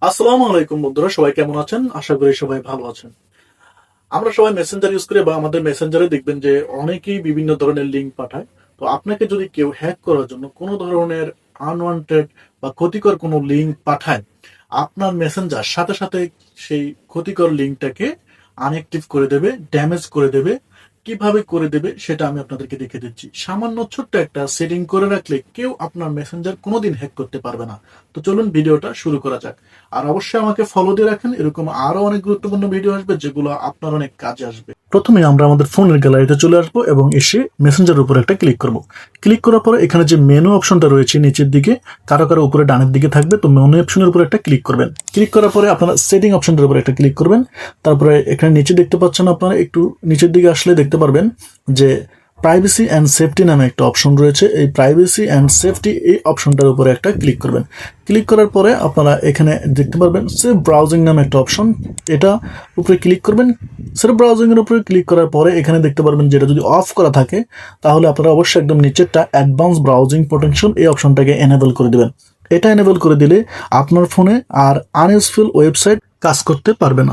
আসসালামু আলাইকুম বন্ধুরা, সবাই কেমন আছেন? আশা করি সবাই ভালো আছেন। আমরা সবাই মেসেঞ্জার ইউজ করি বা আমাদের মেসেঞ্জারে দেখবেন যে অনেকেই বিভিন্ন ধরনের লিঙ্ক পাঠায়। তো আপনাকে যদি কেউ হ্যাক করার জন্য কোনো ধরনের আনওয়ান্টেড বা ক্ষতিকর কোনো লিঙ্ক পাঠায়, আপনার মেসেঞ্জার সাথে সাথে সেই ক্ষতিকর লিঙ্কটাকে আনঅ্যাক্টিভ করে দেবে, ড্যামেজ করে দেবে। কিভাবে করে দেবে সেটা আমি আপনাদেরকে দেখে দিচ্ছি। সামান্য ছোট্ট একটা সেটিং করে রাখলে কেউ আপনার মেসেঞ্জার কোনোদিন হ্যাক করতে পারবে না। তো চলুন ভিডিওটা শুরু করা যাক। আর অবশ্যই আমাকে ফলো দিয়ে রাখেন, এরকম আরো অনেক গুরুত্বপূর্ণ ভিডিও আসবে যেগুলো আপনার অনেক কাজে আসবে। প্রথমে আমরা আমাদের ফোনের গ্যালারিতে চলে আসবো এবং এসে মেসেঞ্জার উপর একটা ক্লিক করব। ক্লিক করার পরে এখানে যে মেনু অপশনটা রয়েছে নিচের দিকে, কারো কারো উপরে ডানের দিকে থাকবে, তো মেনু অপশনের উপর একটা ক্লিক করবেন। ক্লিক করার পরে আপনারা সেটিং অপশনটার উপর একটা ক্লিক করবেন। তারপরে এখানে নিচে দেখতে পাচ্ছেন, আপনারা একটু নিচের দিকে আসলে দেখতে পারবেন যে প্রাইভেসি অ্যান্ড সেফটি নামে একটা অপশন রয়েছে। এই প্রাইভেসি অ্যান্ড সেফটি এই অপশনটার উপরে একটা ক্লিক করবেন। ক্লিক করার পরে আপনারা এখানে দেখতে পারবেন সেফ ব্রাউজিং নামে একটা অপশন, এটা উপরে ক্লিক করবেন। সেফ ব্রাউজিং এর উপরে ক্লিক করার পরে এখানে দেখতে পারবেন যেটা যদি অফ করা থাকে তাহলে আপনারা অবশ্যই একদম নিচেরটা অ্যাডভান্স ব্রাউজিং প্রোটেকশন এই অপশনটাকে এনেবল করে দিবেন। এটা এনেবল করে দিলে আপনার ফোনে আর আনইউজফুল ওয়েবসাইট কাজ করতে পারবে না।